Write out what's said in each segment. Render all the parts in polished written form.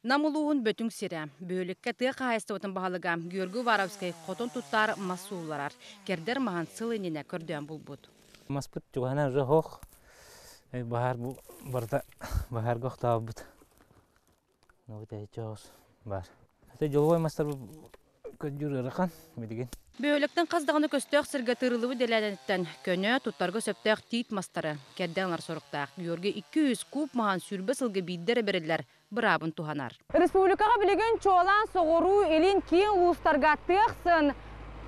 Намулуğun бөтүң сире. Бөөлікке тыға қайыстыбытын бағалыға Георгий Варовский қотын тұттар масуларар. Кердер маған сылынене көрден бұл бұд. Маспыт жуғана жоғық. Бағар бұл барда бағар қоқтау бұд. Нөбіт жоғыз бар. Жолғай мастар көддер ұрықан бедеген. Бөөліктің қаздағыны көстөк сірге тырылығы деләденеттен көне тұттарға сөптәк тиит мастары. Керденлар сорықтақ. Георгий 200 куб маған сүрбі сылғы бейдері берілер. Бұрабын туғанар. Республикаға білеген чоолан соғыру елін кейін ұлыстарға тықсын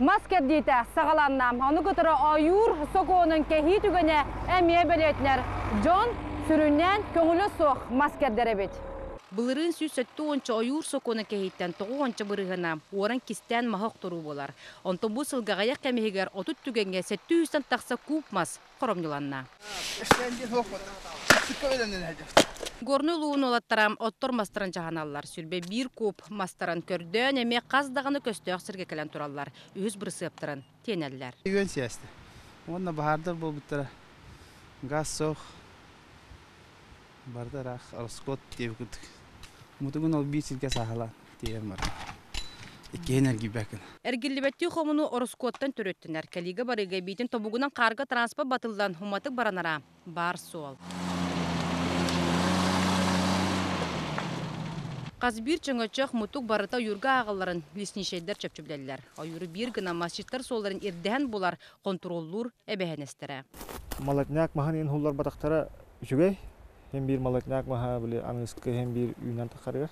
маскер дейті сағаланнам. Оны күтірі айур соқуының кәхи түгіне әмие білетінер. Джон сүрінен көңілі соқ маскердері бет. Бұлырын сүйс сөтті онча айур соқуының кәхиттен тоғы онча бұрығына орын кистен мағық тұру болар. Онты бұл сылғағаяқ кәмегер отыт түгенге 700-тен тақса куб мас қоромдыланна. Горны луын олаттарам оттор мастарын жағаналар. Сүрбе бір куб мастарын көрден әме қаздағыны көстөк сірге кәлен тұралар. Үз бір сыптырын тенәлілер. Үйен сиясты. Онна бағардар бұл бұттыра. Газ соқ. Бардар ақ арскот деп күттік. Мұтығын ол бей сілге сағалан дейін бар. Екі энерги бәкін. Әргілібәтті қомыны орыскоттан түреттінер. Кәлігі барыға бейтін тобуғынан қарға транспорт батылдан хуматық баранара. Бар сол. Қазбір чыңычық мұтық барыта юрға ағыларын леснишейдер чөпчөбілелер. Айыры бір гына масжиттар соларын ерден болар контроллур әбәхенестері. Малатняк маған ең хуллар батақтара жүгей. Hem bir malaknak maha bile anıskı hem bir ünan takarıgar.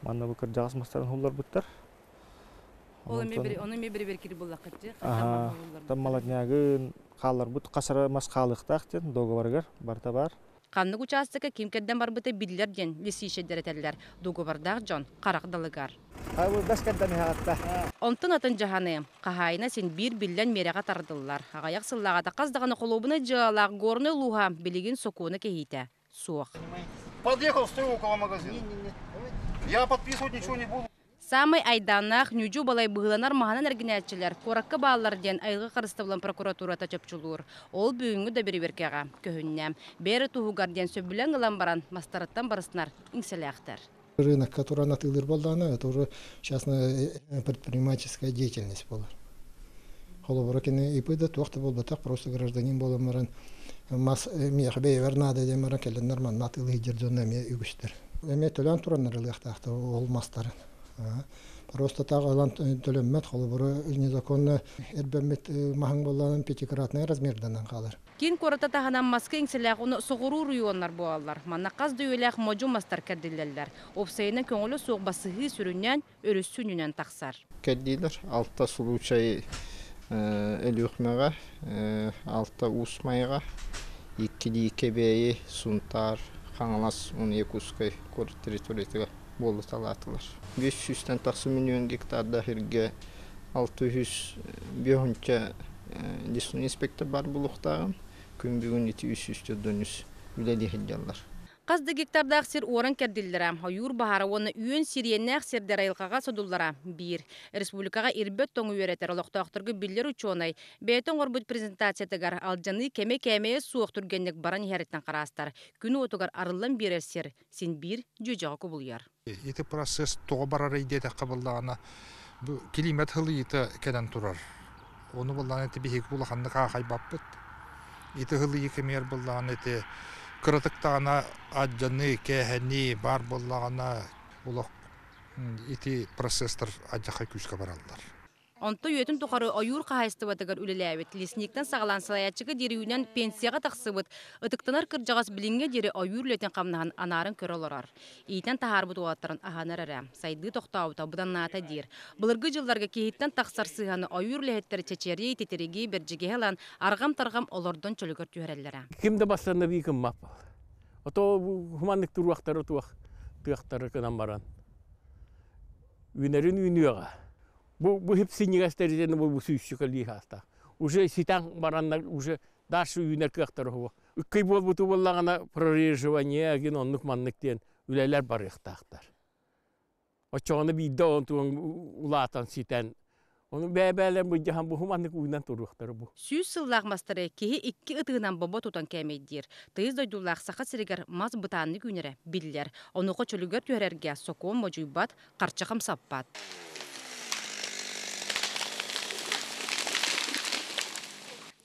Manna bu kırcağız mastарын hullar buttar. Onun bir kiri bullak etcek. Tam malaknagın қалар but qasara mas qalıqtaq den dogovargar barta bar. Qanlık uçastıqı kimkedden bar bıta billerden lisişe dereteller. Dogovardaq jon qaraqdalıgar. Ha bu başkadan hatta. Ontun atın jahanı qahayına sen bir billen mereqa tardılar. Aqayaq sıllağa da qazdağını qolubuna jalaq горны луга билигин сокуны кehite. Суaq. Подъехал, стою около магазина. Я подписывать ничего не буду. Самый айданнақ нүджу балай бұғыланар мағанан әргінәтчілер қораққы балаларден айғы қарыстывылан прокуратурата чөпчілуыр. Ол бүйіңі да бері беркеға көхінне. Бәрі туғығарден сөбілен ғылан баран мастараттан барысынар инселяқтар. Рынок, который на тылыр болдана, это уже частная предпринимательская деятельность была. Холобракины и пыда, тохты был бы так, просто гражданин был маран. Мас мехбей вернада де маракелен норман на тылы дердонами югустер. Эме төлөн тураннар лехтахта ол мастарын. Просто так алан төлөммет холобры незаконно эрбемет махан болланын пятикратный размерден калыр. Кин кората таханан маска инселяқ оны соғыру рүйонлар буалар. Манна қазды өйләқ моджу мастар кәдділелер. Опсайының көңілі соқ басығы сүрінен, өріссүнінен тақсар. Кәддилер, алта случай әліқмеға, алта усмайға, иккіді кебейі, сунтар, қаңылас 12 ұскай көр территориятыға болды талатылар. 500-тен тақсы миллион гектарда херге 600 бүйінче лесной инспектор бар бұлықтағын. Күн бүгін 200-дөніз үләді хеджалар. Қазды гектардақ сер орын кәрділдері. Хайур бағары оны үйен сириеннәқ сердер айылқаға содуллара. Bir. Республикаға ирбет тоңы өретер олықтақтырғы білдер учонай. Бәйтін орбыт презентациятығар алжаны кәме-кәмеге суық түргенлік баран хәреттен қарастар. Күні отығар арылын берер сер. Сен бір жөжіға көбілер. Еті процесс тоғы барары идеті қабылдағына келимет хылы еті кәден тұрар. Оны болған еті бейік бұлақанды қағай баппыт. Еті хылы екемер болған еті Кырытыктағына аджаны, кәхәні, бар болағына олық еті процесстер аджақай күшке баралдар. Онты өтін тұқары ойур қағайстыватығыр үліләует. Лесниктен сағалан салаячығы деріуінен пенсияға тақсыбыт. Үтіктінар кіржағас білінге дері ойур үлетін қамнаған анарын көр оларар. Ейтен тахарбыт оғаттарын ағанар әрі. Сайды тоқтауыта бұдан ната дер. Бұлырғы жылларға кейттен тақсар сығаны ойур ләхеттері чечері ететереге берджеге алан арғам-тарғам олардан чөлігір түйәрелері. Кімді бастарына бейкім маппал. Ото хуманлық тұруақтары тұяқтары кынан баран. Үйнерін үйнеуға. Bu hepsi nigasterinden bu suyuşçukali hasta. Уже ситан бараннар уже дальше үйнер кыактары хо. Үккей бол буту боллагана прореживание аген оннук манныктен үлелер бар ыктактар. Очоны бидде онтун улатан ситен Onu bäbäler bu jahan bu humanlık uydan turuqtары bu. Сүүс сыллағмастары кеһи икки ытыгынан бобо тутан кәмейдир. Тыйыз дойдуллақ сақа сиригер маз бытанны күнере биллер. Онуға чөлігер түйерерге сокуон мojуйбат, қарчақам саппат.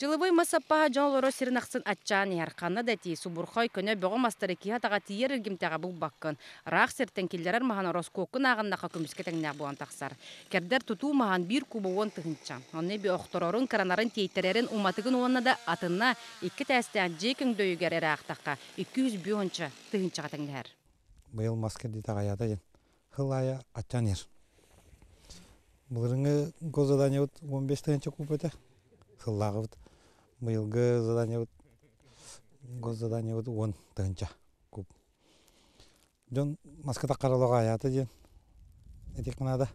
Жылыбой масаппаға жоңлоро сирнақсын атчаан ер қанна дәти субурхой көне бөғі мастары киha таға тиер ергімтаға бұл баққын. Рақ сертен келдерер маған роскокын ағыннақа көміске тәңнәқ буан тақсар. Кердер туту маған бір кубы он тұхынча. Оны бі оқтырорын кранарын тейтерерін уматығын уанна да атынна 2 тәстен жекін дөйгер әрақтаққа 200 бүйонча тұхынчаға тәңнәр. Бұл маскерді тағаяда ен. Хылая атчаан ер. Бұлырыңы гозадане 15 тұхынча куб өті. Хыллағы бұд. Быйылгы задание госзадание 10 тыгынча куб. Жон маската каралога аята ден. Этик мынада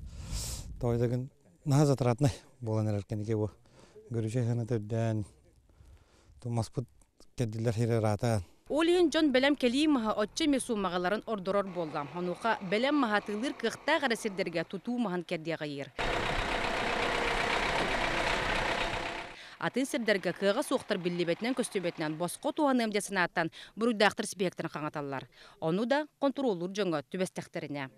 тойдагын наза тратны болан эркенге бу. Көрүшө хана төрдөн. Ту маспут кедилер хирерата. Олиен Джон белем келимаха отче месу магаларын ордорор болдам. Ханука белем махатылыр кыхта гарасирдерге туту махан кердия гайыр. Атын сирдерге кыга суқтыр биллибетнен көстөбетнен боско туаным десинаттан буруйдактыр спектрин каңаталлар. Ону да контроллур жонго түбестектерине.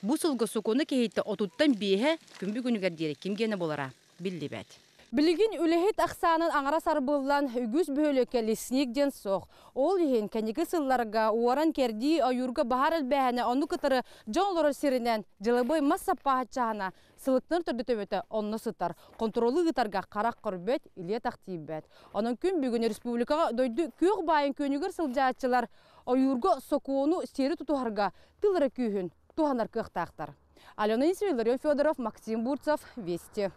Бу сылгы сукуну кейтте отуттан бие күнбү күнүгер дире кимгени болара биллибет. Билигин үлехет ақсанын аңара сарбыллан үгіз бөлөке лесникден соқ. Ол ехен кәнекі сылларға уаран керди аюрга бахар әлбәхіне оны кытыры жоңлорор сиринен жылыбой массаппа хачағына сылықтын түрді төбеті онны сытар. Контролы ғытарға қарақ құрбет, иле тақтибет. Оның күн бүгін республикаға дойды көк байын көнігір сылжаатчылар аюрга сокуону сері тұтуарға тылыры күйін туғанар көқтақтар. Алена Исвиларион Федоров, Максим Бурцев, Вести.